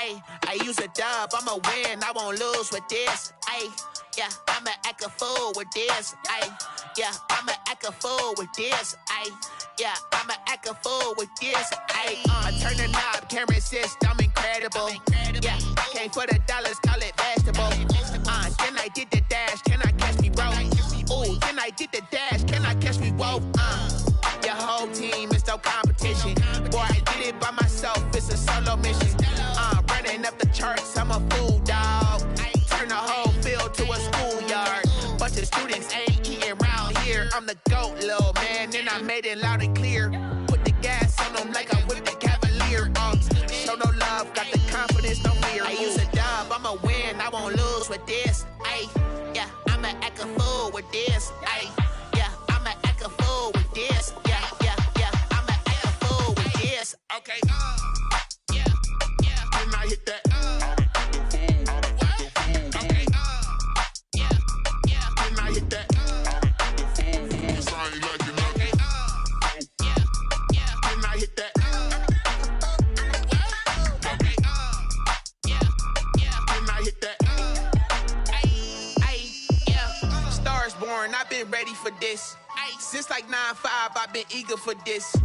Ay, I use a dub, I'ma win, I won't lose with this. Ay, yeah, I'ma act a fool with this. Ay, yeah, I'ma act a fool with this. Ay, yeah, I'ma act a fool with this. Ay, turn the knob, camera assist, I'm incredible. Yeah, came for the dollars, call it vegetable. Then I did the dash, can I catch me, bro? Ooh, then I did the dash, can I catch me, whoa? Your whole team is no competition. Boy, I did it by myself, it's a solo mission. Running up the charts, I'm a fool, dog. Turn the whole field to a schoolyard. Bunch of students ain't eating round here. I'm the GOAT, little man, and I made it loud and clear. Put the gas on them like I whipped the Cavalier. Show no love, got the confidence, no fear. I use a dub, I'ma win, I won't lose with this. Ay, yeah, I'ma act a fool with this. Ay, yeah, I'ma act a fool with this. Yeah, yeah, yeah, I'ma act a fool with this. Okay, yeah, yeah, when I hit that. Okay, yeah, yeah, when I hit that. I've been ready for this. Since like 9-5, I've been eager for this.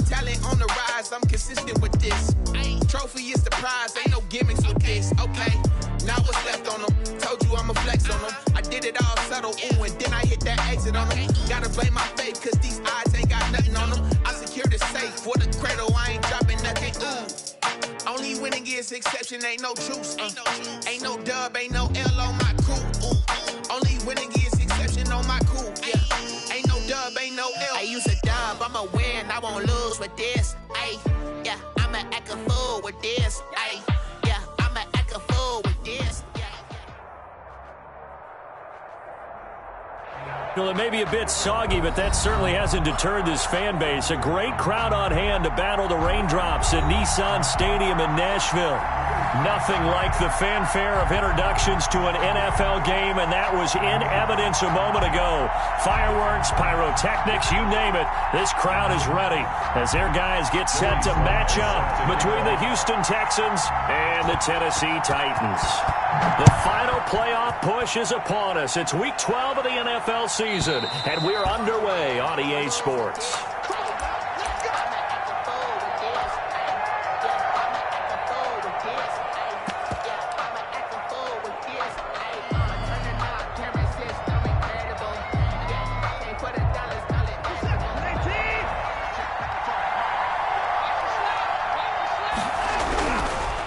Talent on the rise, I'm consistent with this. Trophy is the prize, ain't no gimmicks with this. Okay, now what's left on them? Told you I'ma flex on them. I did it all subtle, ooh, and then I hit that exit on them. Gotta blame my faith, cause these odds ain't got nothing on them. I secured the safe for the cradle, I ain't dropping nothing, ooh. Only winning is exception, ain't no truce. Ain't no dub, ain't no L on my crew. Only winning is exception on my crew. Yeah, ain't no dub, ain't no L. I use a dub, I'ma win, I won't lose with this. Ay, yeah, I'ma act a fool with this. Ay, yeah, I'ma act a fool with this. Well, it may be a bit soggy, but that certainly hasn't deterred this fan base. A great crowd on hand to battle the raindrops at Nissan Stadium in Nashville. Nothing like the fanfare of introductions to an NFL game, and that was in evidence a moment ago. Fireworks, pyrotechnics, you name it. This crowd is ready as their guys get set to match up between the Houston Texans and the Tennessee Titans. The final playoff push is upon us. It's Week 12 of the NFL season, and we're underway on EA Sports.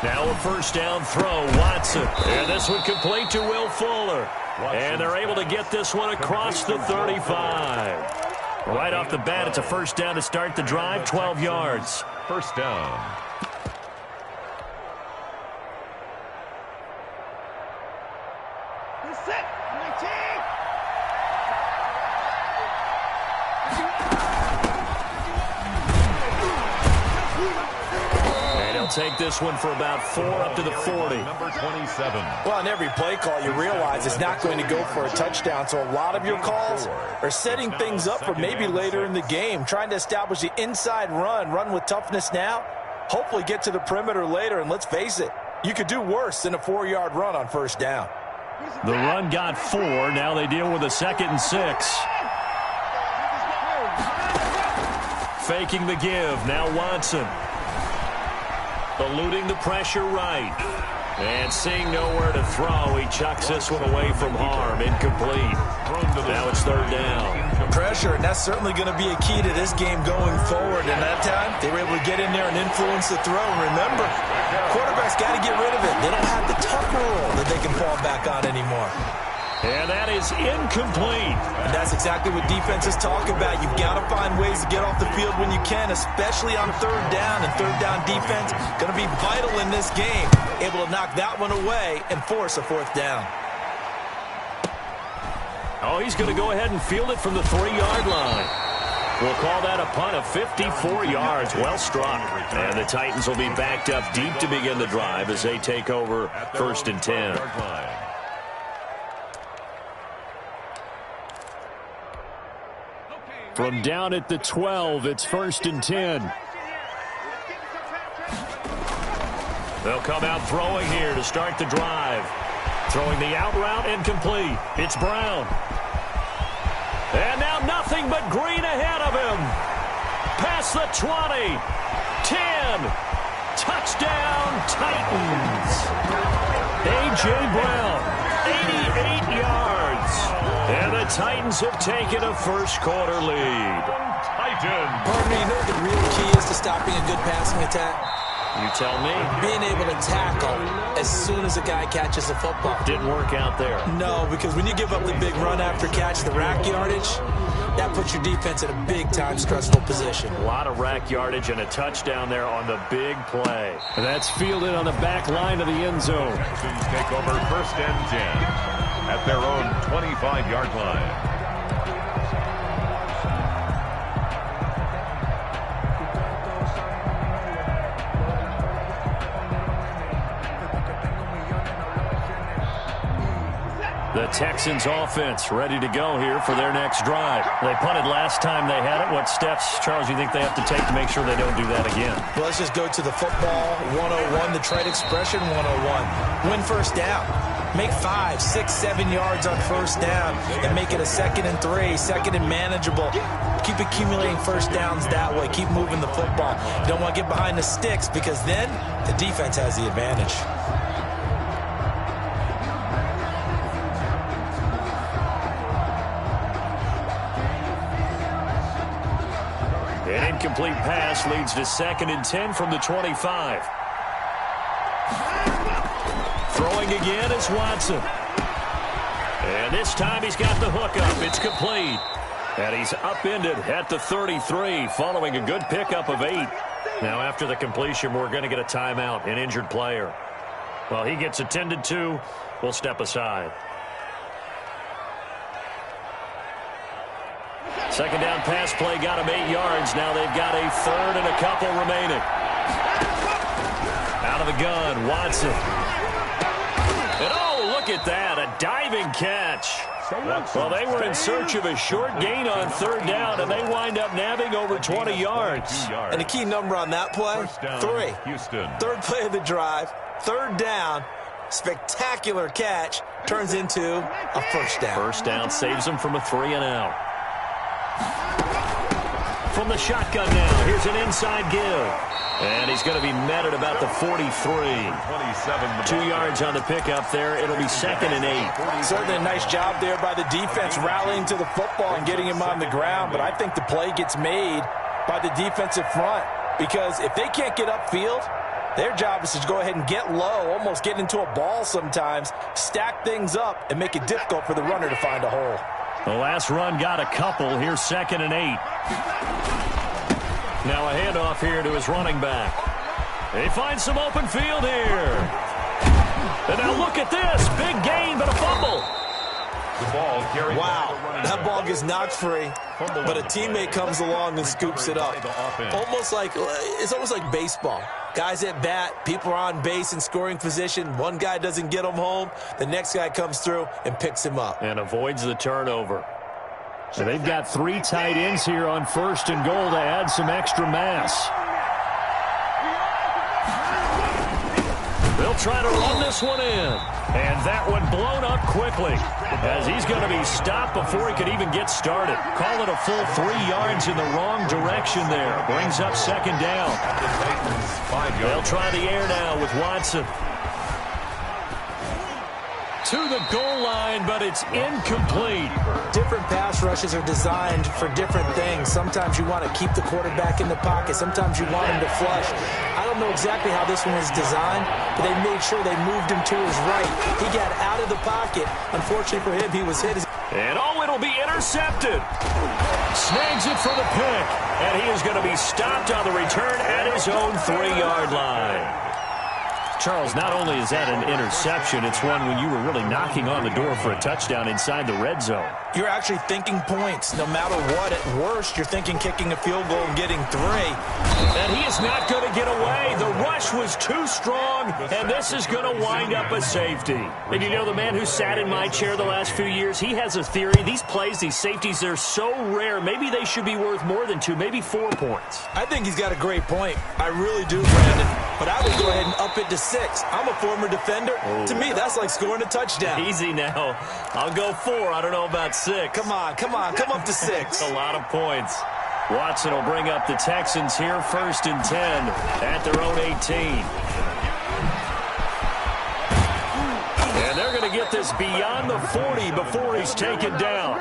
Now a first down throw, Watson. And this one complete to Will Fuller. And they're able to get this one across the 35. Right off the bat, it's a first down to start the drive, 12 yards. First down. Take this one for about 4 up to the 40. Number 27. Well, on every play call, you realize it's not going to go for a touchdown, so a lot of your calls are setting things up for maybe later in the game, trying to establish the inside run with toughness now, hopefully get to the perimeter later, and let's face it, you could do worse than a 4-yard run on first down. The run got 4. Now they deal with a 2nd and 6. Faking the give. Now Watson. Eluding the pressure right. And seeing nowhere to throw, he chucks this one away from harm. Incomplete. Now it's 3rd down. Pressure, and that's certainly going to be a key to this game going forward. And that time, they were able to get in there and influence the throw. And remember, quarterbacks got to get rid of it. They don't have the tuck rule that they can fall back on anymore. And that is incomplete. And that's exactly what defenses talk about. You've got to find ways to get off the field when you can, especially on 3rd down. And 3rd down defense going to be vital in this game. Able to knock that one away and force a 4th down. Oh, he's going to go ahead and field it from the 3-yard line. We'll call that a punt of 54 yards. Well struck. And the Titans will be backed up deep to begin the drive as they take over 1st and 10. From down at the 12, it's 1st and 10. They'll come out throwing here to start the drive. Throwing the out route incomplete. It's Brown. And now nothing but green ahead of him. Past the 20. 10. Touchdown, Titans. A.J. Brown, 88 yards. And the Titans have taken a first-quarter lead. Titans. Partner, you know what the real key is to stopping a good passing attack? You tell me. Being able to tackle as soon as a guy catches the football. Didn't work out there. No, because when you give up the big run after catch, the rack yardage, that puts your defense in a big-time stressful position. A lot of rack yardage and a touchdown there on the big play. And that's fielded on the back line of the end zone. Texans take over 1st and 10 at their own 25-yard line. The Texans offense ready to go here for their next drive. They punted last time they had it. What steps, Charles, you think they have to take to make sure they don't do that again? Well, let's just go to the football 101, the trade expression 101. Win first down. Make 5, 6, 7 yards on first down and make it a 2nd and 3, 2nd and manageable. Keep accumulating first downs that way. Keep moving the football. You don't want to get behind the sticks because then the defense has the advantage. An incomplete pass leads to 2nd and 10 from the 25. Throwing again is Watson. And this time he's got the hook up. It's complete. And he's upended at the 33 following a good pickup of 8. Now after the completion, we're going to get a timeout, an injured player. Well, he gets attended to. We'll step aside. Second down pass play got him 8 yards. Now they've got a 3rd and a couple remaining. Out of the gun, Watson. And oh, look at that, a diving catch. Well, they were in search of a short gain on 3rd down, and they wind up nabbing over 20 yards. And the key number on that play, 3. Houston. 3rd play of the drive, 3rd down, spectacular catch, turns into a first down. First down saves them from a 3 and out. From the shotgun now, here's an inside give. And he's going to be met at about the 43. 2 yards on the pickup there. It'll be 2nd and 8. Certainly a nice job there by the defense rallying to the football and getting him on the ground. But I think the play gets made by the defensive front. Because if they can't get upfield, their job is to go ahead and get low, almost get into a ball sometimes, stack things up, and make it difficult for the runner to find a hole. The last run got a couple. Here's 2nd and 8. Now a handoff here to his running back. He finds some open field here. And now look at this. Big gain, but a fumble. The ball carried. Wow, that ball gets knocked free, but a teammate comes along and scoops it up. It's almost like baseball. Guys at bat, people are on base in scoring position. One guy doesn't get him home. The next guy comes through and picks him up. And avoids the turnover. So they've got 3 tight ends here on 1st and goal to add some extra mass. They'll try to run this one in. And that one blown up quickly as he's going to be stopped before he could even get started. Call it a full 3 yards in the wrong direction there. Brings up 2nd down. They'll try the air now with Watson. To the goal line, but it's incomplete. Different pass rushes are designed for different things. Sometimes you want to keep the quarterback in the pocket. Sometimes you want him to flush. I don't know exactly how this one was designed, but they made sure they moved him to his right. He got out of the pocket. Unfortunately for him, he was hit. And it'll be intercepted. Snags it for the pick. And he is going to be stopped on the return at his own 3-yard line. Charles, not only is that an interception, it's one when you were really knocking on the door for a touchdown inside the red zone. You're actually thinking points. No matter what, at worst, you're thinking kicking a field goal and getting 3. And he is not going to get away. The rush was too strong, and this is going to wind up a safety. And you know, the man who sat in my chair the last few years, he has a theory. These plays, these safeties, they're so rare. Maybe they should be worth more than 2, maybe 4 points. I think he's got a great point. I really do, Brandon. but I would go ahead and up it to 6. I'm a former defender. Oh. To me, that's like scoring a touchdown. Easy now. I'll go 4. I don't know about 6. Come on. Come up to 6. A lot of points. Watson will bring up the Texans here, 1st and 10 at their own 18. And they're going to get this beyond the 40 before he's taken down.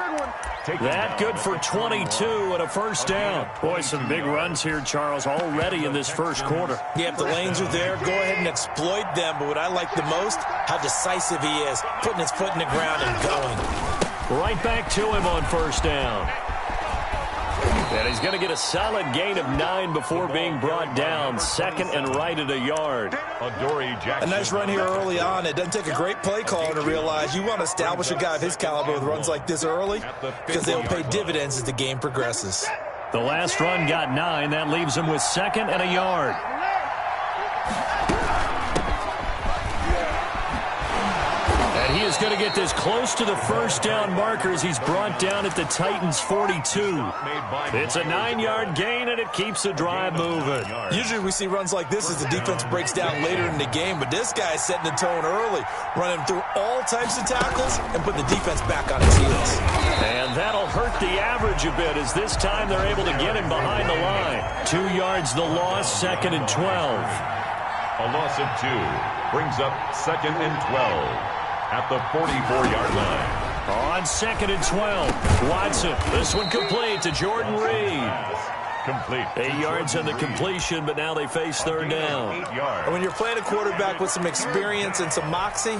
That good for 22 and a first down. Boy, some big runs here, Charles, already in this first quarter. Yeah, if the lanes are there, go ahead and exploit them. But what I like the most, how decisive he is, putting his foot in the ground and going. Right back to him on first down. And he's going to get a solid gain of 9 before being brought down. 2nd and right at a yard. A nice run here early on. It doesn't take a great play caller to realize you want to establish a guy of his caliber with runs like this early because they'll pay dividends as the game progresses. The last run got 9. That leaves him with 2nd and a yard. And he is going to get this close to the first down markers. He's brought down at the Titans' 42. It's a 9-yard gain, and it keeps the drive moving. Usually we see runs like this as the defense breaks down later in the game, but this guy is setting the tone early, running through all types of tackles and putting the defense back on its heels. And that'll hurt the average a bit as this time they're able to get him behind the line. 2 yards the loss, 2nd and 12. A loss of 2 brings up 2nd and 12 at the 44-yard line. On 2nd and 12, Watson. This one complete to Jordan Reed. Complete. 8 yards on the completion, but now they face 3rd down. 8 yards. And when you're playing a quarterback with some experience and some moxie,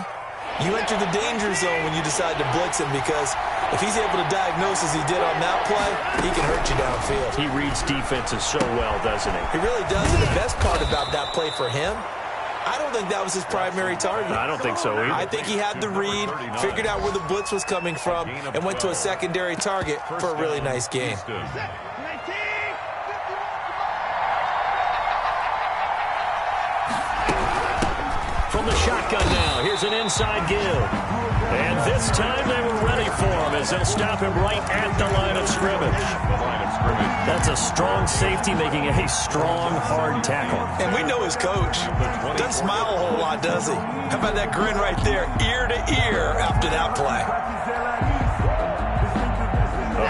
you enter the danger zone when you decide to blitz him, because if he's able to diagnose as he did on that play, he can hurt you downfield. He reads defenses so well, doesn't he? He really does, and the best part about that play for him, I don't think that was his primary target. I don't think so either. I think he had the read, figured out where the blitz was coming from, and went to a secondary target for a really nice game. From the shotgun now, here's an inside give. And this time they were ready for him as they'll stop him right at the line of scrimmage. That's a strong safety making a strong, hard tackle. And we know his coach. Doesn't smile a whole lot, does he? How about that grin right there, ear to ear after that play?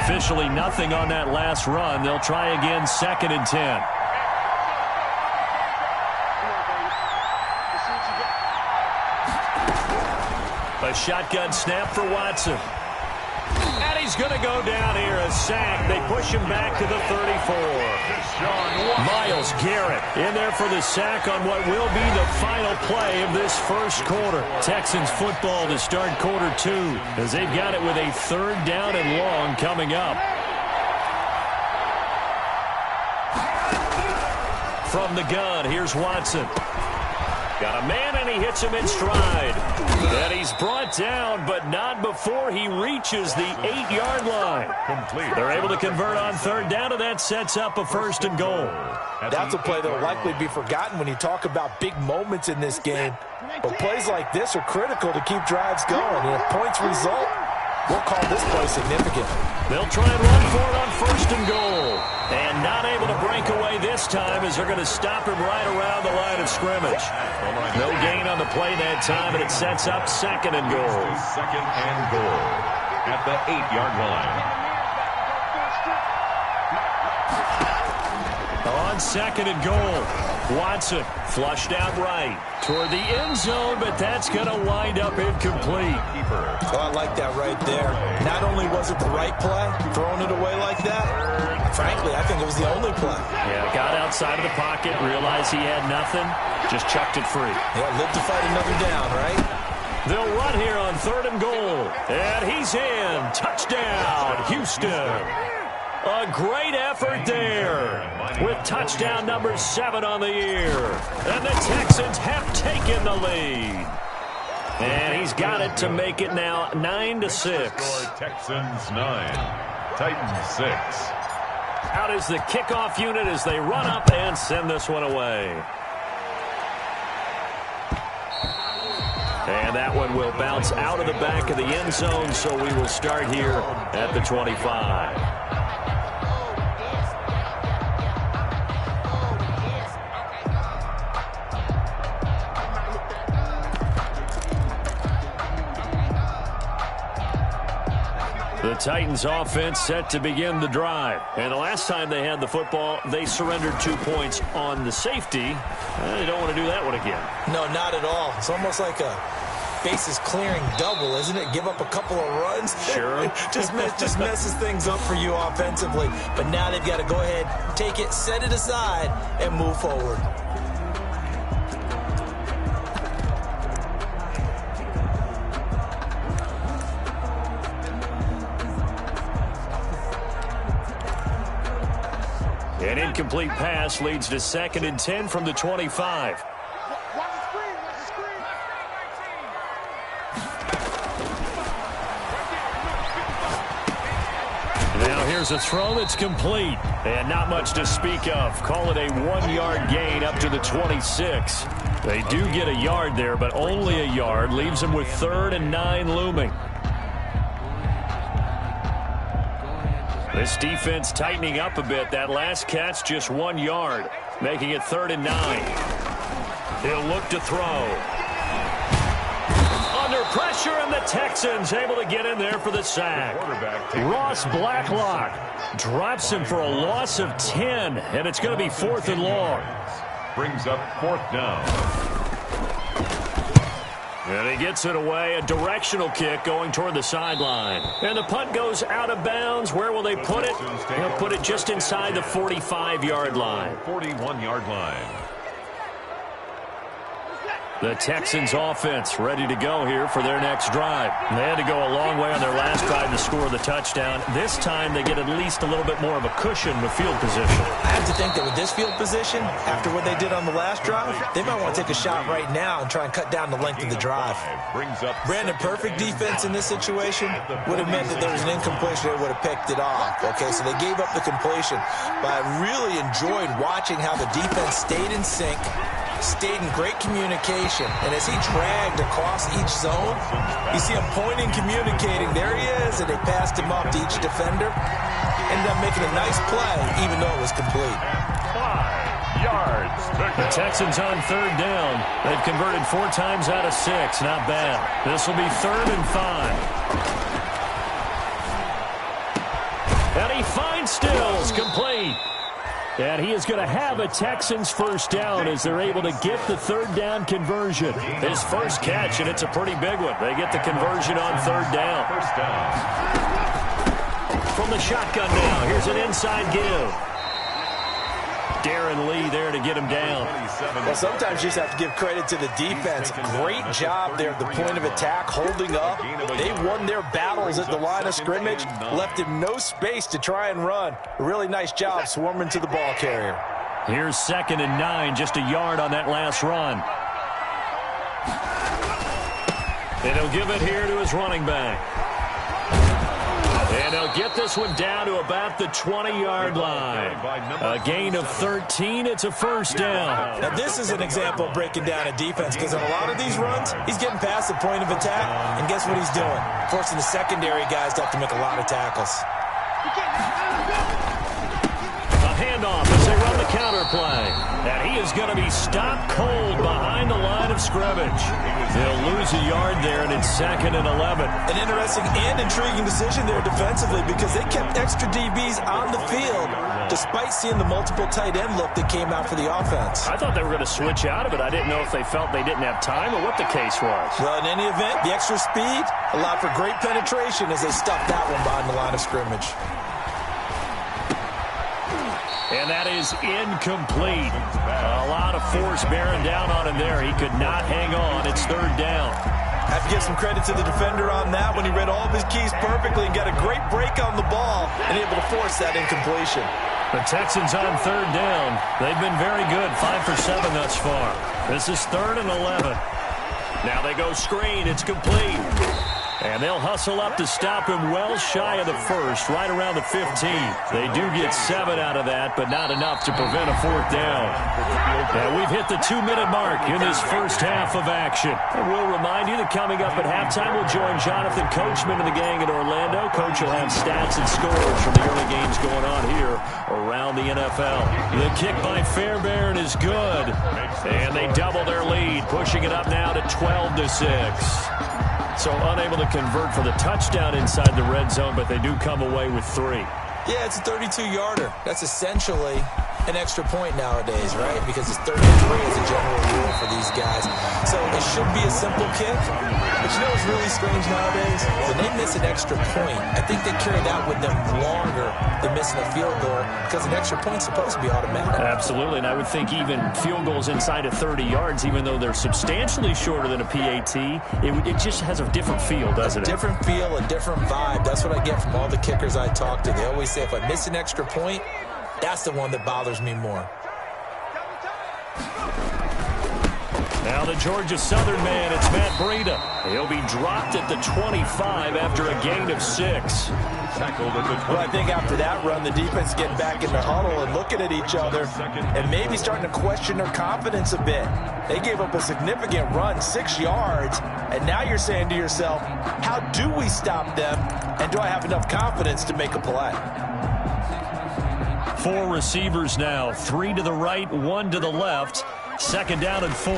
Officially nothing on that last run. They'll try again, 2nd and 10. A shotgun snap for Watson. And he's going to go down here, a sack. They push him back to the 34. Myles Garrett in there for the sack on what will be the final play of this first quarter. Texans football to start quarter 2 as they've got it with a 3rd down and long coming up. From the gun, here's Watson. Got a man, and he hits him in stride. And he's brought down, but not before he reaches the 8-yard line. Complete. They're able to convert on 3rd down, and that sets up a 1st and goal. That's a play that will likely be forgotten when you talk about big moments in this game. But plays like this are critical to keep drives going. And if points result, we'll call this play significant. They'll try and run for it on 1st and goal. And not able to break away this time as they're going to stop him right around the line of scrimmage. No gain on the play that time, and it sets up 2nd and goal. 2nd and goal at the 8-yard line. On 2nd and goal, Watson flushed out right toward the end zone, but that's going to wind up incomplete. Oh, I like that right there. Not only was it the right play, throwing it away like that, frankly, I think it was the only play. Yeah, got outside of the pocket, realized he had nothing, just chucked it free. Yeah, live to fight another down, right? They'll run here on 3rd and goal, and he's in. Touchdown, Houston. A great effort there with touchdown number 7 on the year. And the Texans have taken the lead. And he's got it to make it now 9-6. Texans 9, Titans 6. Out is the kickoff unit as they run up and send this one away. And that one will bounce out of the back of the end zone, so we will start here at the 25. The Titans offense set to begin the drive. And the last time they had the football, they surrendered 2 points on the safety. They don't want to do that one again. No, not at all. It's almost like a bases clearing double, isn't it? Give up a couple of runs. Sure. just messes things up for you offensively. But now they've got to go ahead, take it, set it aside, and move forward. An incomplete pass leads to 2nd and 10 from the 25. Now here's a throw that's complete. And not much to speak of. Call it a 1-yard gain up to the 26. They do get a yard there, but only a yard. Leaves them with 3rd and 9 looming. This defense tightening up a bit. That last catch just 1 yard, making it 3rd and 9. He'll look to throw. Under pressure, and the Texans able to get in there for the sack. Ross Blacklock drops him for a loss of 10, and it's going to be 4th and long. Brings up 4th down. And he gets it away, a directional kick going toward the sideline. And the punt goes out of bounds. Where will they put it? They'll put it just inside the 45-yard line. 41-yard line. The Texans offense ready to go here for their next drive. They had to go a long way on their last drive to score the touchdown. This time they get at least a little bit more of a cushion with field position. I have to think that with this field position, after what they did on the last drive, they might want to take a shot right now and try and cut down the length of the drive. Brandon, perfect defense in this situation would have meant that there was an incompletion. They would have picked it off. Okay, so they gave up the completion. But I really enjoyed watching how the defense stayed in sync, stayed in great communication, and as he dragged across each zone, you see him pointing, communicating. There he is, and they passed him up to each defender. Ended up making a nice play, even though it was complete. 5 yards. The Texans on 3rd down. They've converted 4 times out of 6. Not bad. This will be 3rd and 5. And he finds Stills, complete. And he is going to have a Texans first down as they're able to get the 3rd down conversion. His first catch, and it's a pretty big one. They get the conversion on 3rd down. First down. From the shotgun now, here's an inside give. Darren Lee there to get him down. Well, sometimes you just have to give credit to the defense. Great job there at the point of attack, holding up. They won their battles at the line of scrimmage, left him no space to try and run. A really nice job swarming to the ball carrier. Here's 2nd and 9, just a yard on that last run. And he'll give it here to his running back. And they'll get this one down to about the 20-yard line. A gain of 13. It's a first down. Now, this is an example of breaking down a defense, because on a lot of these runs, he's getting past the point of attack, and guess what he's doing? Forcing the secondary guys to have to make a lot of tackles. A handoff as they run the counter play. And he is going to be stopped cold behind the line of scrimmage. They'll lose a yard there, and it's 2nd and 11. An interesting and intriguing decision there defensively, because they kept extra DBs on the field despite seeing the multiple tight end look that came out for the offense. I thought they were going to switch out of it. I didn't know if they felt they didn't have time or what the case was. Well, in any event, the extra speed allowed for great penetration as they stuffed that one behind the line of scrimmage. And that is incomplete. A lot of force bearing down on him there. He could not hang on. It's 3rd down. I have to give some credit to the defender on that when he read all of his keys perfectly and got a great break on the ball and able to force that incompletion. The Texans on 3rd down. They've been very good, 5 for 7 thus far. This is 3rd and 11. Now they go screen. It's complete. And they'll hustle up to stop him well shy of the first, right around the 15. They do get 7 out of that, but not enough to prevent a 4th down. And we've hit the 2-minute mark in this first half of action. And we'll remind you that coming up at halftime, we'll join Jonathan Coachman and the gang in Orlando. Coach will have stats and scores from the early games going on here around the NFL. The kick by Fairbairn is good. And they double their lead, pushing it up now to 12-6. So unable to convert for the touchdown inside the red zone, but they do come away with 3. Yeah, it's a 32-yarder. That's essentially an extra point nowadays, right? Because it's 33 as a general rule for these guys. So it should be a simple kick. But you know what's really strange nowadays? When they miss an extra point, I think they carry that with them longer than missing a field goal because an extra point's supposed to be automatic. Absolutely, and I would think even field goals inside of 30 yards, even though they're substantially shorter than a PAT, it just has a different feel, doesn't it? A different feel, a different vibe. That's what I get from all the kickers I talk to. They always say if I miss an extra point, that's the one that bothers me more. Now the Georgia Southern man, it's Matt Breida. He'll be dropped at the 25 after a gain of 6. Tackled at the 25. Well, I think after that run, the defense getting back in the huddle and looking at each other and maybe starting to question their confidence a bit. They gave up a significant run, 6 yards, and now you're saying to yourself, how do we stop them, and do I have enough confidence to make a play? 4 receivers now, 3 to the right, 1 to the left. 2nd down and 4.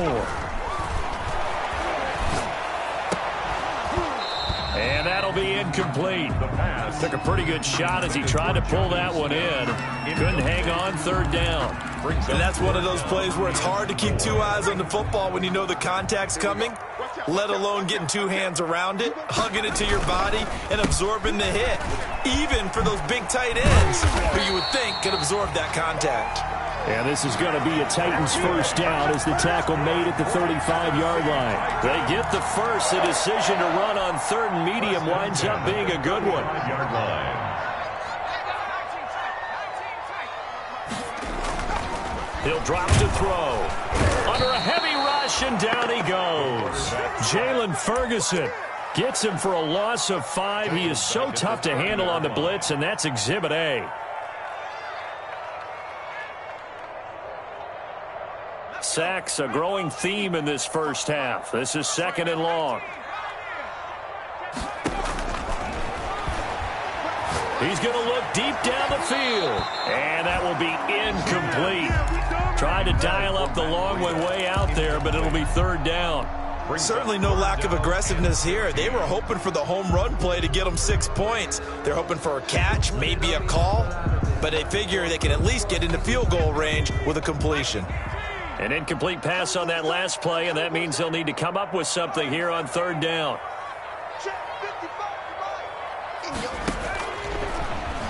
And that'll be incomplete. Took a pretty good shot as he tried to pull that one in. Couldn't hang on, 3rd down. And that's one of those plays where it's hard to keep 2 eyes on the football when you know the contact's coming, let alone getting 2 hands around it, hugging it to your body, and absorbing the hit. Even for those big tight ends who you would think could absorb that contact. And this is going to be a Titans 1st down as the tackle made at the 35-yard line. They get the first. The decision to run on 3rd and medium winds up being a good one. Yard line. He'll drop to throw. Under a heavy rush, and down he goes. Jalen Ferguson gets him for a loss of 5. He is so tough to handle on the blitz, and that's Exhibit A. Sacks, a growing theme in this 1st half. This is 2nd and long. He's going to look deep down the field. And that will be incomplete. Tried to dial up the long one way out there, but it'll be 3rd down. Certainly no lack of aggressiveness here. They were hoping for the home run play to get them 6 points. They're hoping for a catch, maybe a call, but they figure they can at least get into field goal range with a completion. An incomplete pass on that last play, and that means they'll need to come up with something here on 3rd down.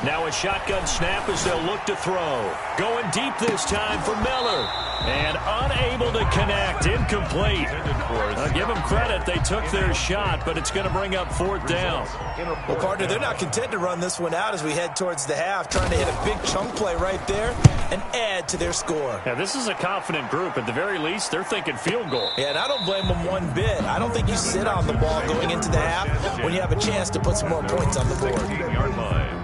Now a shotgun snap as they'll look to throw. Going deep this time for Miller. And unable to connect. Incomplete. I'll give them credit. They took their shot, but it's going to bring up 4th down. Well, partner, they're not content to run this one out as we head towards the half, trying to hit a big chunk play right there and add to their score. Yeah, this is a confident group. At the very least, they're thinking field goal. Yeah, and I don't blame them one bit. I don't think you sit on the ball going into the half when you have a chance to put some more points on the board. Yard line.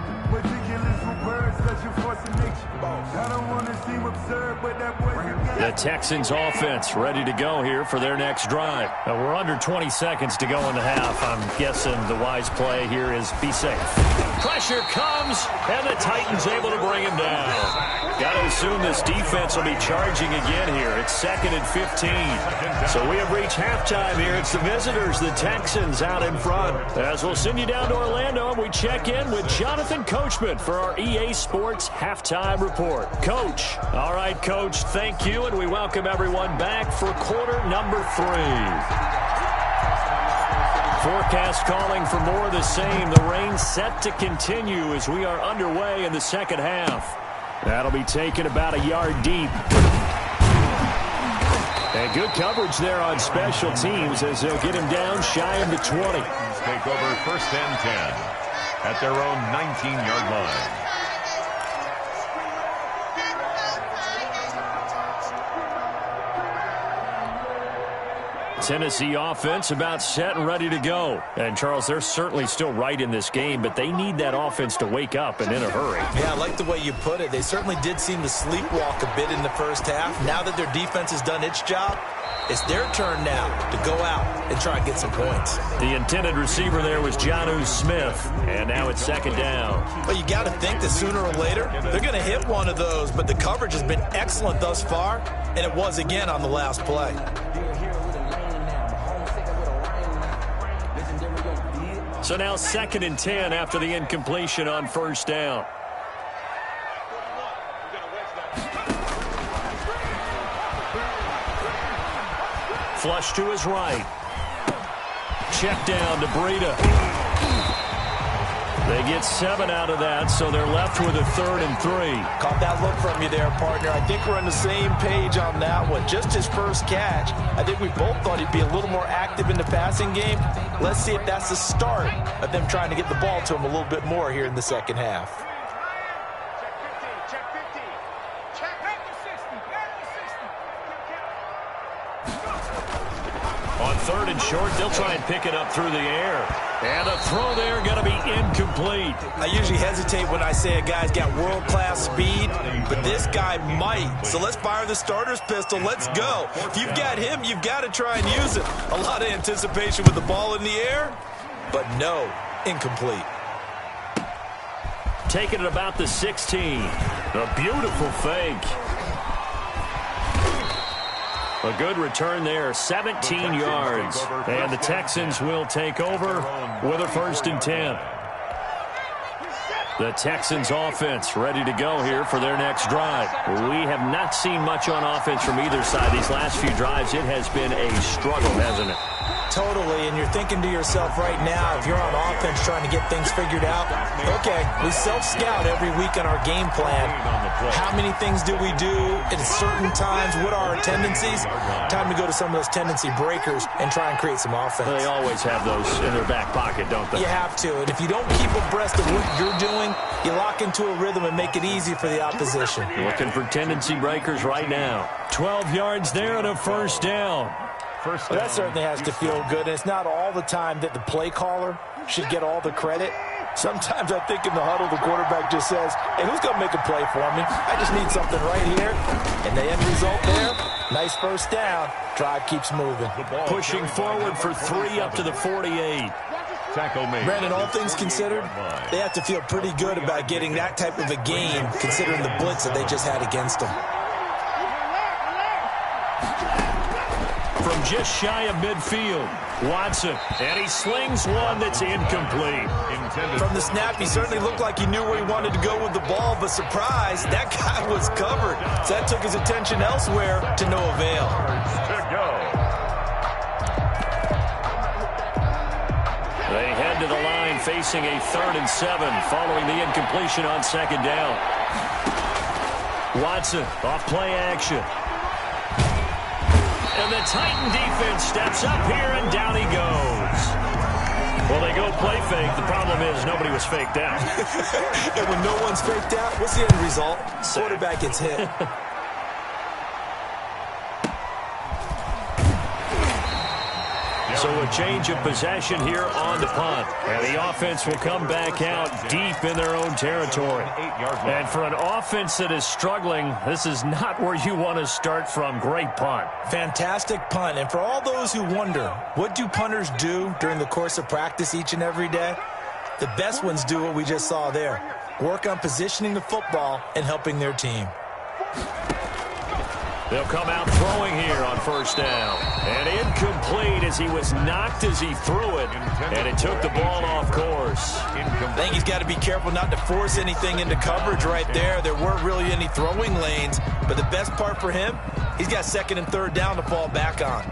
The Texans offense ready to go here for their next drive. Now we're under 20 seconds to go in the half. I'm guessing the wise play here is be safe. Pressure comes, and the Titans able to bring him down. Got to assume this defense will be charging again here. It's 2nd and 15. So we have reached halftime here. It's the visitors, the Texans, out in front. As we'll send you down to Orlando, and we check in with Jonathan Coachman for our EA Sports Halftime Report. Coach. All right, Coach, thank you, and we welcome everyone back for quarter number 3. Forecast calling for more of the same. The rain set to continue as we are underway in the 2nd half. That'll be taken about a yard deep. And good coverage there on special teams as they'll get him down shy of the 20. Take over 1st and 10 at their own 19-yard line. Tennessee offense about set and ready to go. And, Charles, they're certainly still right in this game, but they need that offense to wake up and in a hurry. Yeah, I like the way you put it. They certainly did seem to sleepwalk a bit in the 1st half. Now that their defense has done its job, it's their turn now to go out and try and get some points. The intended receiver there was Jonnu Smith, and now it's 2nd down. Well, you got to think that sooner or later they're going to hit one of those, but the coverage has been excellent thus far, and it was again on the last play. So now 2nd and 10 after the incompletion on first down. Flush to his right. Check down to Breida. They get 7 out of that, so they're left with a 3rd and 3. Caught that look from you there, partner. I think we're on the same page on that one. Just his first catch. I think we both thought he'd be a little more active in the passing game. Let's see if that's the start of them trying to get the ball to him a little bit more here in the second half. On 3rd and short, they'll try and pick it up through the air. And a throw there going to be incomplete. I usually hesitate when I say a guy's got world-class speed, but this guy might. So let's fire the starter's pistol. Let's go. If you've got him, you've got to try and use it. A lot of anticipation with the ball in the air, but no, incomplete. Taking it about the 16. A beautiful fake. A good return there, 17 yards. And the Texans will take over with a 1st and 10. The Texans offense ready to go here for their next drive. We have not seen much on offense from either side these last few drives. It has been a struggle, hasn't it? Totally, and you're thinking to yourself right now, if you're on offense trying to get things figured out, okay, we self-scout every week on our game plan. How many things do we do at certain times? What are our tendencies? Time to go to some of those tendency breakers and try and create some offense. They always have those in their back pocket, don't they? You have to, and if you don't keep abreast of what you're doing, you lock into a rhythm and make it easy for the opposition. Looking for tendency breakers right now. 12 yards there and a 1st down. Well, that certainly has to feel good. And it's not all the time that the play caller should get all the credit. Sometimes I think in the huddle, the quarterback just says, hey, who's going to make a play for me? I just need something right here. And the end result there, nice 1st down. Drive keeps moving. Pushing forward for 3 up to the 48. Brandon, all things considered, they have to feel pretty good about getting that type of a game considering the blitz that they just had against them. From just shy of midfield, Watson, and he slings one that's incomplete. From the snap, he certainly looked like he knew where he wanted to go with the ball, but surprise, that guy was covered. So that took his attention elsewhere to no avail. They head to the line facing a 3rd and 7 following the incompletion on 2nd down. Watson off play action. And the Titan defense steps up here, and down he goes. Well, they go play fake. The problem is nobody was faked out. And when no one's faked out, what's the end result? Quarterback gets hit. So a change of possession here on the punt. And the offense will come back out deep in their own territory. And for an offense that is struggling, this is not where you want to start from. Great punt. Fantastic punt. And for all those who wonder, what do punters do during the course of practice each and every day? The best ones do what we just saw there. Work on positioning the football and helping their team. They'll come out throwing here on 1st down. And incomplete as he was knocked as he threw it. And it took the ball off course. I think he's got to be careful not to force anything into coverage right there. There weren't really any throwing lanes. But the best part for him, he's got 2nd and 3rd down to fall back on.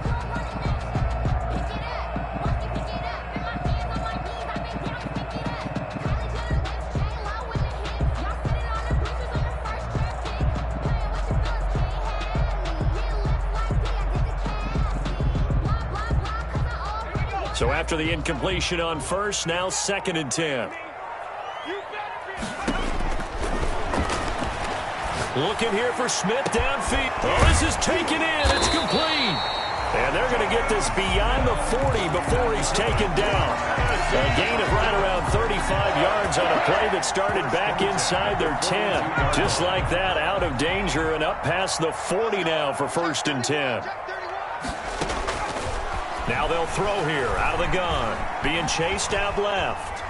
So after the incompletion on 1st, now 2nd and 10. Looking here for Smith downfield. Oh, this is taken in. It's complete. And they're going to get this beyond the 40 before he's taken down. A gain of right around 35 yards on a play that started back inside their 10. Just like that, out of danger and up past the 40 now for 1st and 10. Now they'll throw here out of the gun. Being chased out left.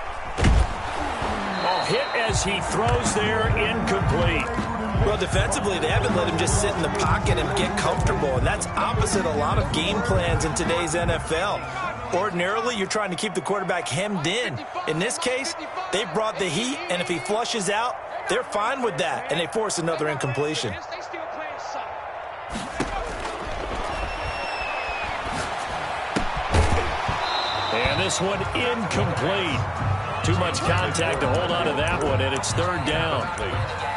Oh, hit as he throws there, incomplete. Well, defensively, they haven't let him just sit in the pocket and get comfortable, and that's opposite a lot of game plans in today's NFL. Ordinarily, you're trying to keep the quarterback hemmed in. In this case, they brought the heat, and if he flushes out, they're fine with that, and they force another incompletion. And this one incomplete. Too much contact to hold on to that one, and it's third down.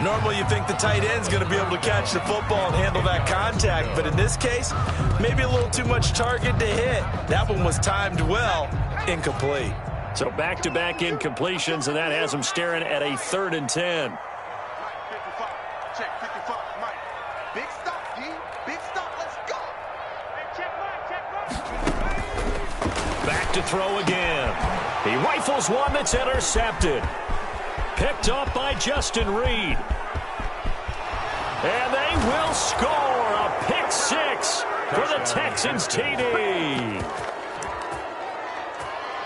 Normally you think the tight end's going to be able to catch the football and handle that contact, but in this case, maybe a little too much target to hit. That one was timed well, incomplete. So back-to-back incompletions, and that has them staring at a 3rd and 10. Check 55, Mike. Big stop, D. Big stop. Let's go. Back to throw again. He rifles one that's intercepted. Picked up by Justin Reed. And they will score a pick 6 for the Texans TD.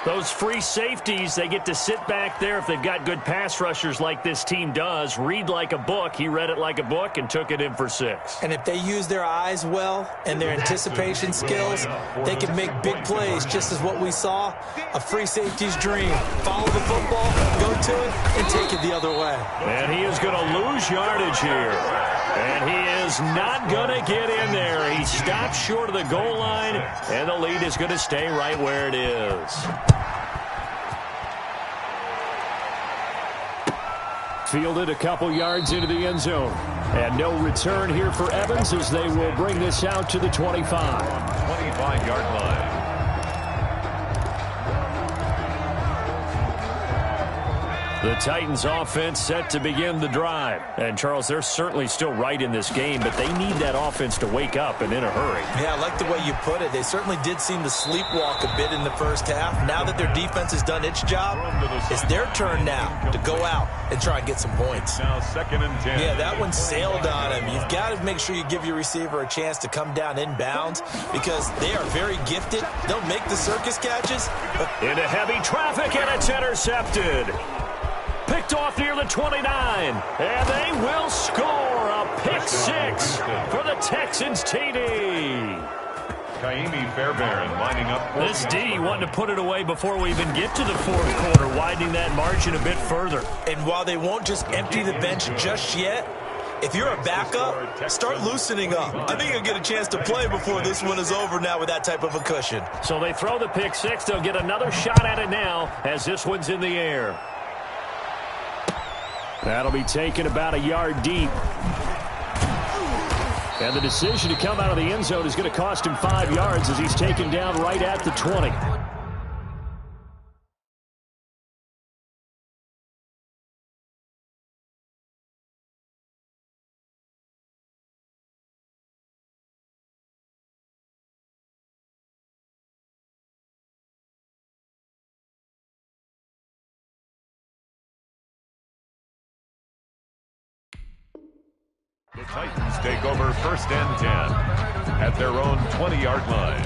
Those free safeties, they get to sit back there if they've got good pass rushers like this team does. Read like a book. He read it like a book and took it in for 6. And if they use their eyes well and their anticipation skills, they can make big plays, just as what we saw. A free safety's dream. Follow the football, go to it, and take it the other way. And he is going to lose yardage here. And he is not going to get in there. He stops short of the goal line, and the lead is going to stay right where it is. Fielded a couple yards into the end zone. And no return here for Evans as they will bring this out to the 25. 25-yard line. The Titans offense set to begin the drive. And, Charles, they're certainly still right in this game, but they need that offense to wake up and in a hurry. Yeah, I like the way you put it. They certainly did seem to sleepwalk a bit in the first half. Now that their defense has done its job, it's their turn now to go out and try and get some points. Now 2nd and 10. Yeah, that one sailed on him. You've got to make sure you give your receiver a chance to come down inbounds because they are very gifted. They'll make the circus catches. Into heavy traffic, and it's intercepted. Picked off near the 29, and they will score a pick 6 for the Texans TD. Kaimi Fairbairn lining up. This D wanting to put it away before we even get to the 4th quarter, widening that margin a bit further. And while they won't just empty the bench just yet, if you're a backup, start loosening up. I think you'll get a chance to play before this one is over now with that type of a cushion. So they throw the pick 6. They'll get another shot at it now as this one's in the air. That'll be taken about a yard deep. And the decision to come out of the end zone is going to cost him 5 yards as he's taken down right at the 20. The Titans take over 1st and 10 at their own 20-yard line.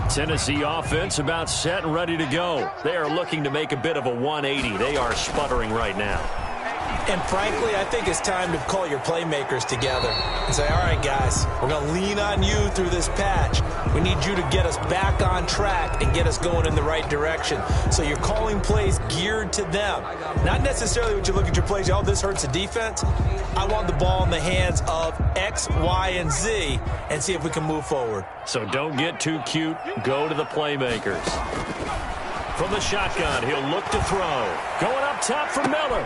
Tennessee offense about set and ready to go. They are looking to make a bit of a 180. They are sputtering right now. And frankly, I think it's time to call your playmakers together and say, all right, guys, we're going to lean on you through this patch. We need you to get us back on track and get us going in the right direction. So you're calling plays geared to them. Not necessarily when you look at your plays, oh, this hurts the defense. I want the ball in the hands of X, Y, and Z and see if we can move forward. So don't get too cute. Go to the playmakers. From the shotgun, he'll look to throw. Going up top for Miller.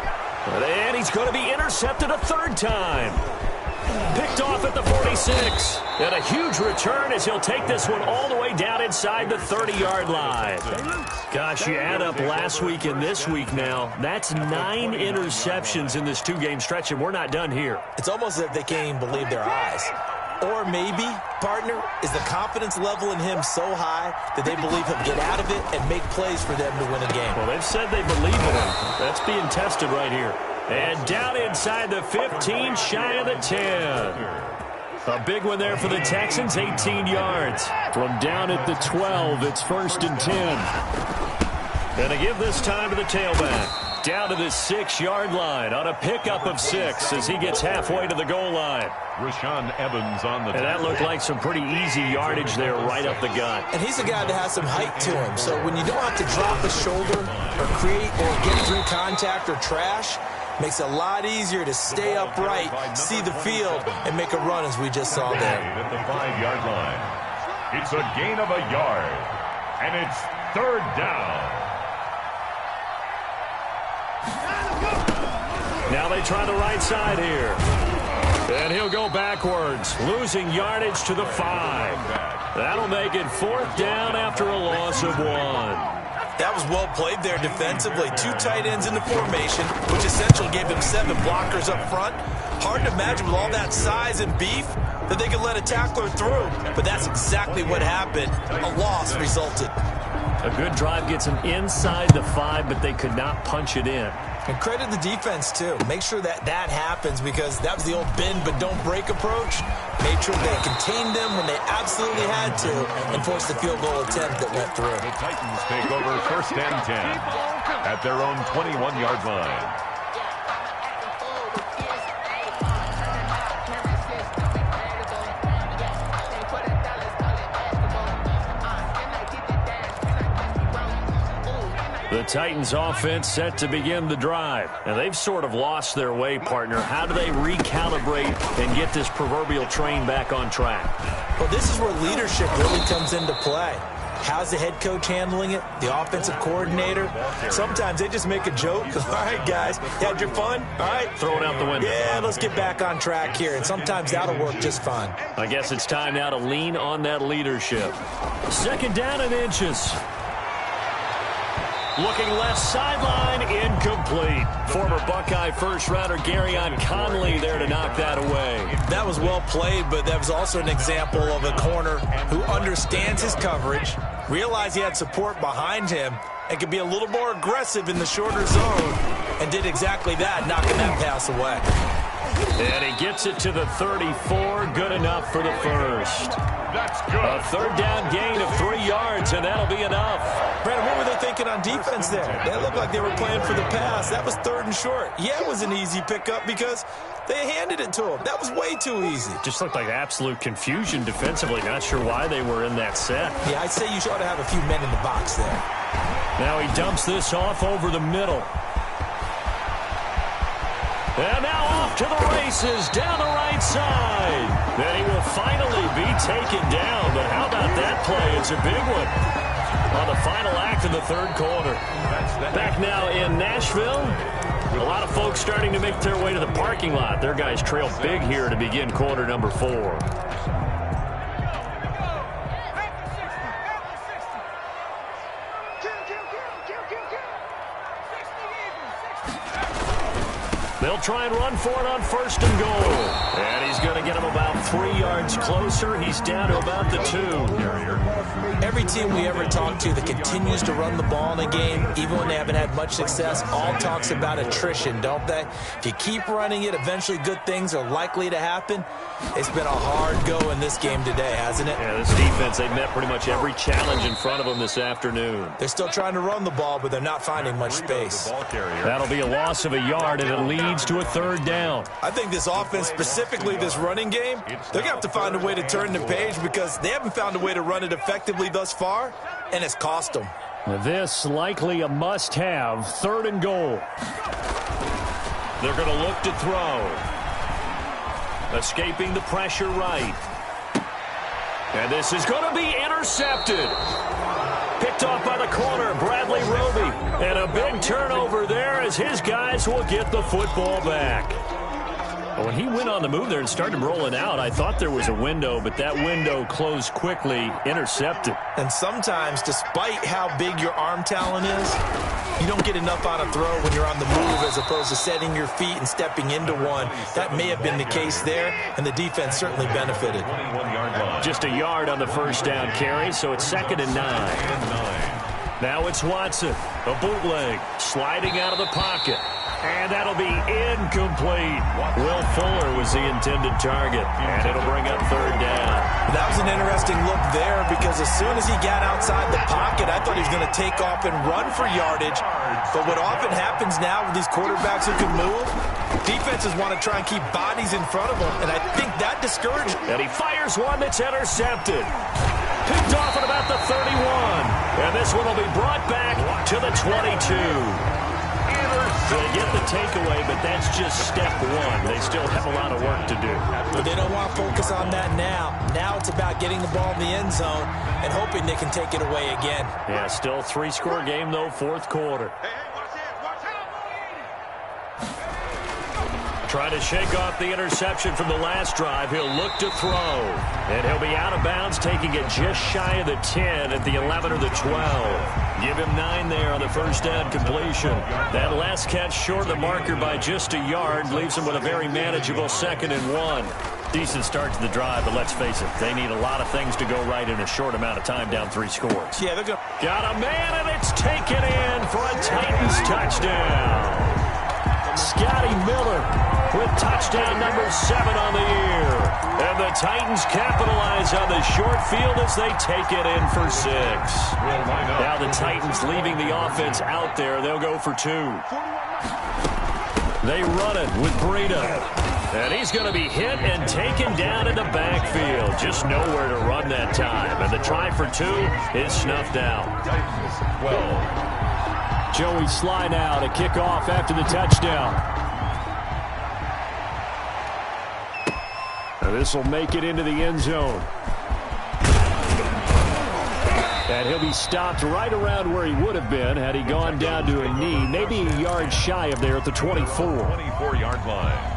And he's going to be intercepted a 3rd time. Picked off at the 46. And a huge return as he'll take this one all the way down inside the 30-yard line. Gosh, you add up last week and this week now. That's 9 interceptions in this 2-game stretch, and we're not done here. It's almost as if they can't even believe their eyes. Or maybe, partner, is the confidence level in him so high that they believe he'll get out of it and make plays for them to win a game. Well, they've said they believe in him. That's being tested right here. And down inside the 15, shy of the 10. A big one there for the Texans, 18 yards. From down at the 12, it's 1st and 10. And to give this time to the tailback. Down to the 6-yard line on a pickup of 6 as he gets halfway to the goal line. Rashaan Evans on the And that looked like some pretty easy yardage there right up the gut. And he's a guy that has some height to him. So when you don't have to drop a shoulder or create or get through contact or trash, makes it a lot easier to stay upright, see the field, and make a run as we just saw there. At the 5-yard line. It's a gain of a yard. And it's 3rd down. Now they try the right side here. And he'll go backwards, losing yardage to the 5. That'll make it 4th down after a loss of 1. That was well played there defensively. 2 tight ends in the formation, which essentially gave them 7 blockers up front. Hard to imagine with all that size and beef that they could let a tackler through. But that's exactly what happened. A loss resulted. A good drive gets them inside the 5, but they could not punch it in. And credit the defense, too. Make sure that that happens because that was the old bend but don't break approach. Made sure they contained them when they absolutely had to and forced the field goal attempt that went through. The Titans take over 1st and 10 at their own 21-yard line. The Titans offense set to begin the drive. And they've sort of lost their way, partner. How do they recalibrate and get this proverbial train back on track? Well, this is where leadership really comes into play. How's the head coach handling it? The offensive coordinator? Sometimes they just make a joke. All right, guys, you had your fun? All right. Throw it out the window. Yeah, let's get back on track here. And sometimes that'll work just fine. I guess it's time now to lean on that leadership. 2nd down and inches. Looking left sideline, incomplete. Former Buckeye first-rounder Garyon Conley there to knock that away. That was well played, but that was also an example of a corner who understands his coverage, realized he had support behind him, and could be a little more aggressive in the shorter zone, and did exactly that, knocking that pass away. And he gets it to the 34, good enough for the first. That's good. A 3rd down gain of 3 yards, and that'll be enough. Brandon, what were they thinking on defense there? They looked like they were playing for the pass. That was 3rd and short. Yeah, it was an easy pickup because they handed it to him. That was way too easy. Just looked like absolute confusion defensively. Not sure why they were in that set. Yeah, I'd say you ought to have a few men in the box there. Now he dumps this off over the middle. And now off to the races down the right side. Then he will finally be taken down. But how about that play? It's a big one on the final act of the 3rd quarter. Back now in Nashville. A lot of folks starting to make their way to the parking lot. Their guys trail big here to begin quarter number 4. They'll try and run for it on 1st and goal. And he's going to get him about 3 yards closer. He's down to about the 2. Every team we ever talk to that continues to run the ball in a game, even when they haven't had much success, all talks about attrition, don't they? If you keep running it, eventually good things are likely to happen. It's been a hard go in this game today, hasn't it? Yeah, this defense, they've met pretty much every challenge in front of them this afternoon. They're still trying to run the ball, but they're not finding much space. That'll be a loss of a yard, and it leads to a 3rd down. I think this offense, specifically this running game, they're going to have to find a way to turn the page because they haven't found a way to run it effectively thus far, and it's cost them. This likely a must-have 3rd and goal. They're going to look to throw. Escaping the pressure right. And this is going to be intercepted. Picked off by the corner, Bradley Roby. And a big turnover there as his guys will get the football back. When he went on the move there and started rolling out, I thought there was a window, but that window closed quickly, intercepted. And sometimes, despite how big your arm talent is, you don't get enough on a throw when you're on the move as opposed to setting your feet and stepping into one. That may have been the case there, and the defense certainly benefited. Just a yard on the 1st down carry, so it's 2nd and 9. Now it's Watson. A bootleg. Sliding out of the pocket. And that'll be incomplete. Will Fuller was the intended target. And it'll bring up third down. That was an interesting look there because as soon as he got outside the pocket, I thought he was going to take off and run for yardage. But what often happens now with these quarterbacks who can move, defenses want to try and keep bodies in front of them, and I think that discouraged him. And he fires one that's intercepted. Picked off at about the 31. And this one will be brought back to the 22. They get the takeaway, but that's just step one. They still have a lot of work to do. But they don't want to focus on that now. Now it's about getting the ball in the end zone and hoping they can take it away again. Yeah, still 3-score game, though, fourth quarter. Trying to shake off the interception from the last drive. He'll look to throw. And he'll be out of bounds, taking it just shy of the 10 at the 11 or the 12. Give him 9 there on the first down completion. That last catch short of the marker by just a yard leaves him with a very manageable 2nd and 1. Decent start to the drive, but let's face it, they need a lot of things to go right in a short amount of time down 3 scores. Yeah, they're going. Got a man, and it's taken in for a Titans touchdown. Scotty Miller with touchdown number 7 on the year. And the Titans capitalize on the short field as they take it in for 6. Now the Titans leaving the offense out there. They'll go for 2. They run it with Breida. And he's going to be hit and taken down in the backfield. Just nowhere to run that time. And the try for 2 is snuffed out. Well, Joey Sly now to kick off after the touchdown. And this will make it into the end zone. And he'll be stopped right around where he would have been had he gone down to a knee, maybe a yard shy of there at the 24. 24-yard line.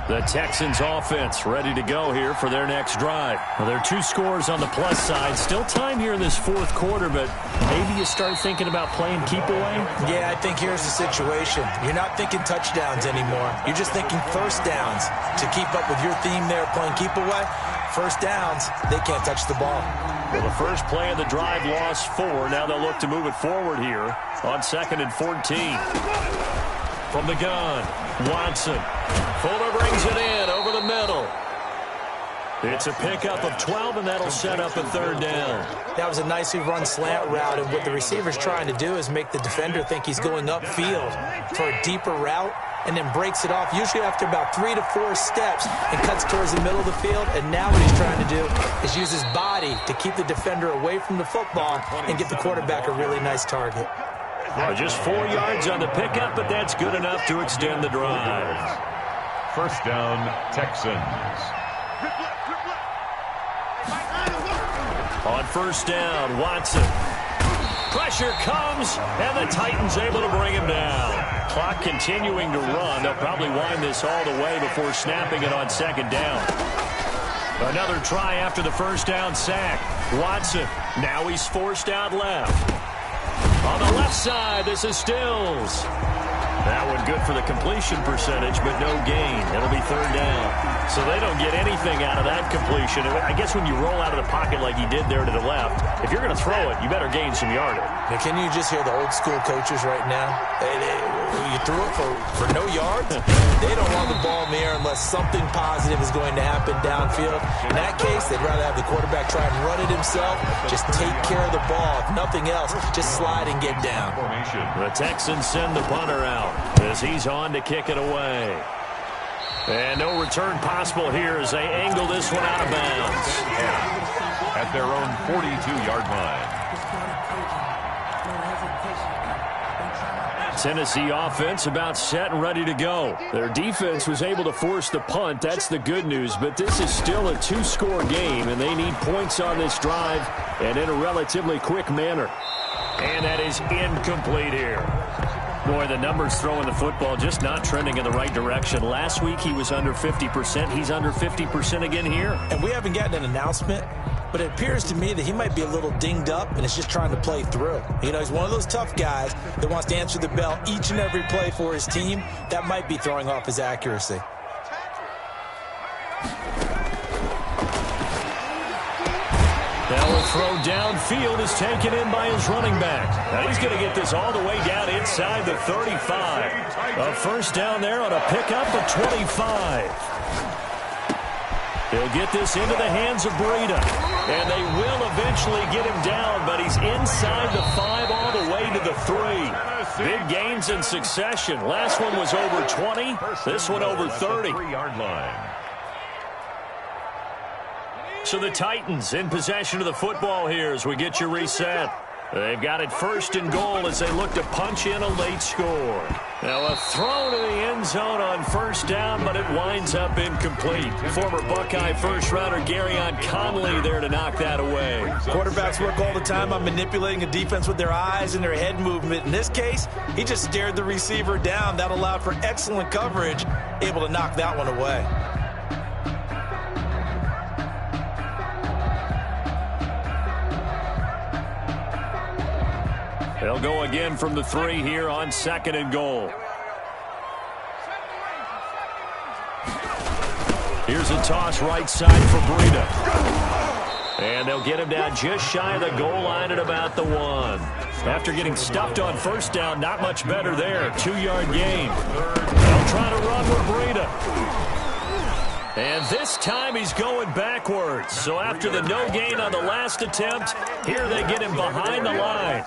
The Texans offense ready to go here for their next drive. Well, there are 2 scores on the plus side. Still time here in this fourth quarter, but maybe you start thinking about playing keep away? Yeah, I think here's the situation. You're not thinking touchdowns anymore. You're just thinking first downs. To keep up with your theme there playing keep away, first downs, they can't touch the ball. Well, the first play of the drive lost 4. Now they'll look to move it forward here on 2nd and 14. From the gun, Watson. Fuller brings it in over the middle. It's a pickup of 12, and that'll set up a third down. That was a nicely run slant route, and what the receiver's trying to do is make the defender think he's going upfield for a deeper route, and then breaks it off, usually after about 3 to 4 steps, and cuts towards the middle of the field. And now what he's trying to do is use his body to keep the defender away from the football and get the quarterback a really nice target. Just 4 yards on the pickup, but that's good enough to extend the drive. First down, Texans. On first down, Watson. Pressure comes, and the Titans able to bring him down. Clock continuing to run. They'll probably wind this all the way before snapping it on 2nd down. Another try after the first down sack. Watson, now he's forced out left. On the left side, this is Stills. That one good for the completion percentage, but no gain. It'll be third down. So they don't get anything out of that completion. I guess when you roll out of the pocket like he did there to the left, if you're going to throw it, you better gain some yardage. Now, can you just hear the old school coaches right now? You threw it for no yards? They don't want the ball in the air unless something positive is going to happen downfield. In that case, they'd rather have the quarterback try and run it himself. Just take care of the ball. If nothing else, just slide and get down. The Texans send the punter out as he's on to kick it away. And no return possible here as they angle this one out of bounds. At their own 42-yard line. Tennessee offense about set and ready to go. Their defense was able to force the punt. That's the good news. But this is still a 2-score game, and they need points on this drive and in a relatively quick manner. And that is incomplete here. Boy, the numbers throwing the football just not trending in the right direction. Last week he was under 50%. He's under 50% again here. And we haven't gotten an announcement, but it appears to me that he might be a little dinged up and is just trying to play through. You know, he's one of those tough guys that wants to answer the bell each and every play for his team. That might be throwing off his accuracy. Now a throw downfield is taken in by his running back. Now he's going to get this all the way down inside the 35. A first down there on a pickup of 25. He'll get this into the hands of Breida. And they will eventually get him down, but he's inside the 5 all the way to the 3. Big gains in succession. Last one was over 20. This one over 30. 3-yard line. So the Titans in possession of the football here as we get you reset. They've got it first and goal as they look to punch in a late score. Now a throw to the end zone on first down, but it winds up incomplete. Former Buckeye first-rounder Garyon Conley there to knock that away. Quarterbacks work all the time on manipulating a defense with their eyes and their head movement. In this case, he just stared the receiver down. That allowed for excellent coverage, able to knock that one away. They'll go again from the 3 here on second and goal. Here's a toss right side for Breida. And they'll get him down just shy of the goal line at about the 1. After getting stuffed on first down, not much better there. 2-yard gain. They'll try to run with Breida. And this time he's going backwards. So after the no gain on the last attempt, here they get him behind the line.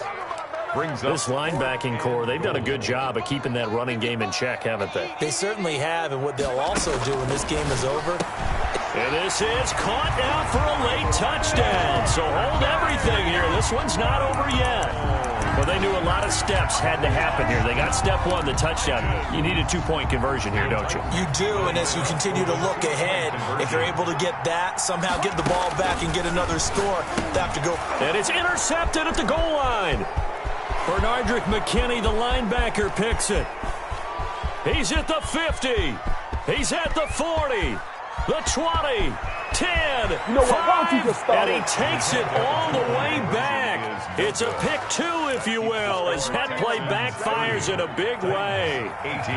This linebacking core, they've done a good job of keeping that running game in check, haven't they? They certainly have, and what they'll also do when this game is over. And this is caught now for a late touchdown. So hold everything here. This one's not over yet. Well, they knew a lot of steps had to happen here. They got step 1, the touchdown. You need a 2-point conversion here, don't you? You do, and as you continue to look ahead, if you're able to get that, somehow get the ball back and get another score, they have to go. And it's intercepted at the goal line. Bernardrick McKinney, the linebacker, picks it. He's at the 50. He's at the 40. The 20. 10. You know what? Why don't you just start? And he takes it all the way back. It's a pick 2, if you will, as that play backfires in a big way. 18.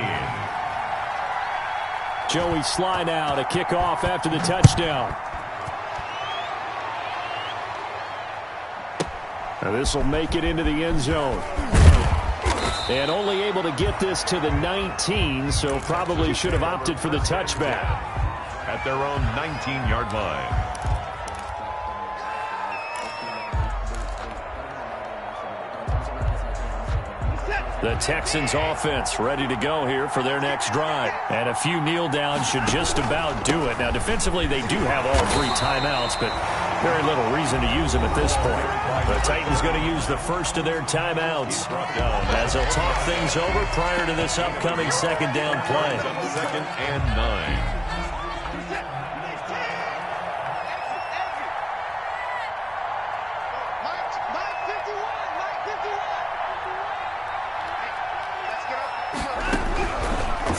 Joey Sly now to kick off after the touchdown. Now this will make it into the end zone. And only able to get this to the 19, so probably should have opted for the touchback. At their own 19-yard line. The Texans offense ready to go here for their next drive. And a few kneel downs should just about do it. Now defensively they do have all 3 timeouts, but very little reason to use them at this point. The Titans going to use the first of their timeouts as they'll talk things over prior to this upcoming second down play. 2nd and 9.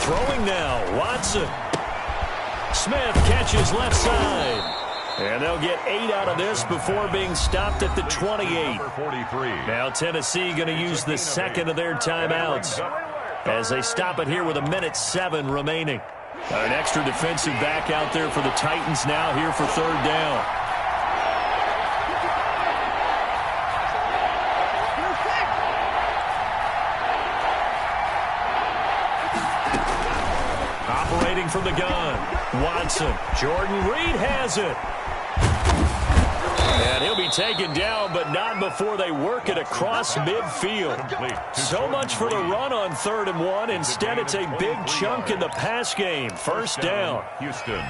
Throwing now, Watson. Smith catches left side. And they'll get 8 out of this before being stopped at the 28. Now Tennessee going to use the second of their timeouts as they stop it here with 1:07 remaining. An extra defensive back out there for the Titans now here for third down. Operating from the gun, Watson. Jordan Reed has it. And he'll be taken down, but not before they work it across midfield. So much for the run on 3rd and 1. Instead, it's a big chunk in the pass game. First down. Houston.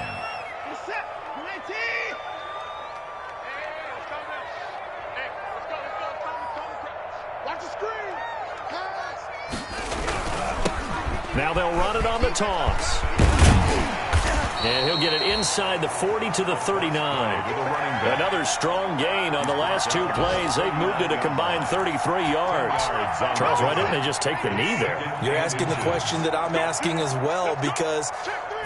Now they'll run it on the toss. And he'll get it inside the 40 to the 39. Another strong gain on the last 2 plays. They've moved it a combined 33 yards. Charles, why didn't they just take the knee there? You're asking the question that I'm asking as well, because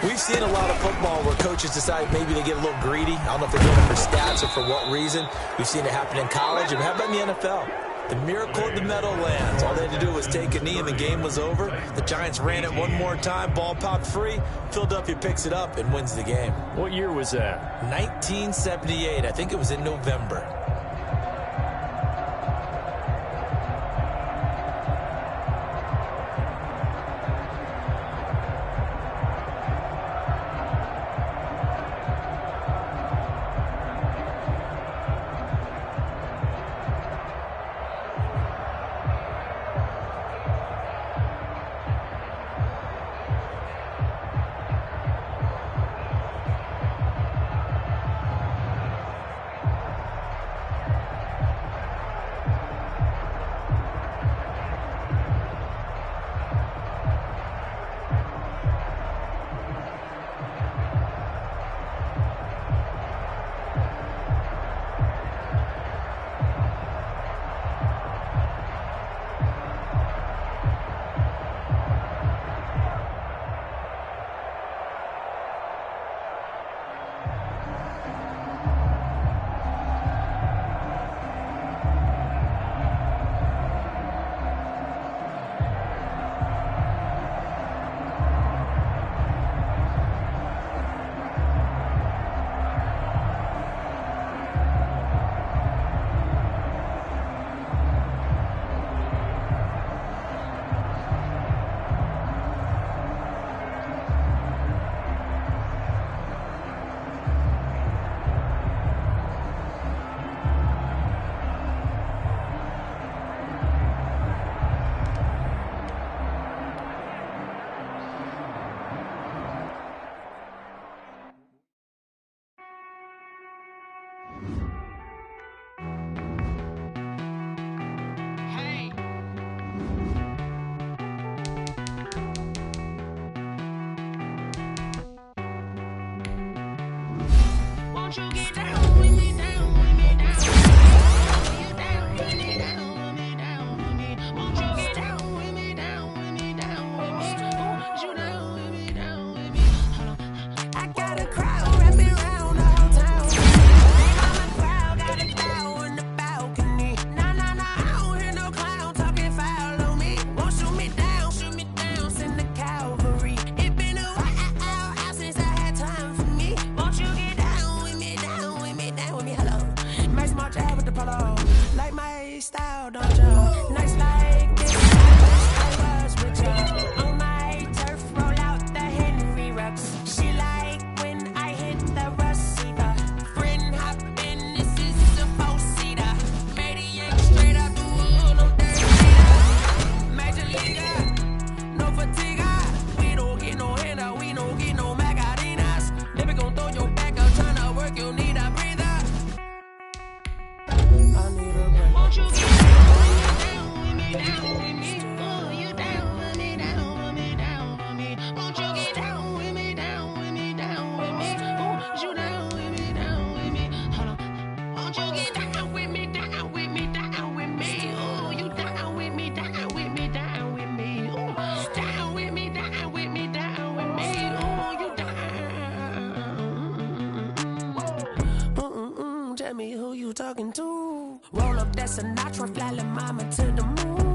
we've seen a lot of football where coaches decide maybe they get a little greedy. I don't know if they're doing it for stats or for what reason. We've seen it happen in college. And how about in the NFL? The miracle of the Meadowlands. All they had to do was take a knee and the game was over. The Giants ran it one more time. Ball popped free. Philadelphia picks it up and wins the game. What year was that? 1978. I think it was in November. Won't you get down with me, down with me, down with me? You down with me, down with me, down with me. Won't you get down with me, down with me, down with me? Won't you down with me, down with me? Hold on. I got a crowd wrapping around the whole town. I'm a crowd, got a crowd in the balcony. Nah, nah, nah, I don't hear no clown talking foul on me. Won't shoot me down, send the cavalry. It been a while since I had time for me. Won't you get down with me, down with me, down with me? Hello. Max March out with the polo. Like my style, don't you? Nice like this, I was with you. On my turf, roll out the Henry Rux. She like when I hit the receiver. Friend hop in, this is a four-seater. Maniac straight out the wood, I'm dirty. Major leaguer, no fatigue. We don't get no handout, we don't get no Macarinas. Never gon' throw your back up, tryna work, you need a breather. I need a break. Won't you get down with me, down with me, down with me? Oh, you down with me, down with me, down with me. Won't you get down with me, down with me, down with me? Oh, you down with me, down with me? Hold on. Won't you get down with me, down with me, down with me? Oh, you down with me, down with me, down with me? Oh, down with me, down with me, down with me? Oh, you down. Tell me who you talking to. Roll up that Sinatra, fly la mama to the moon.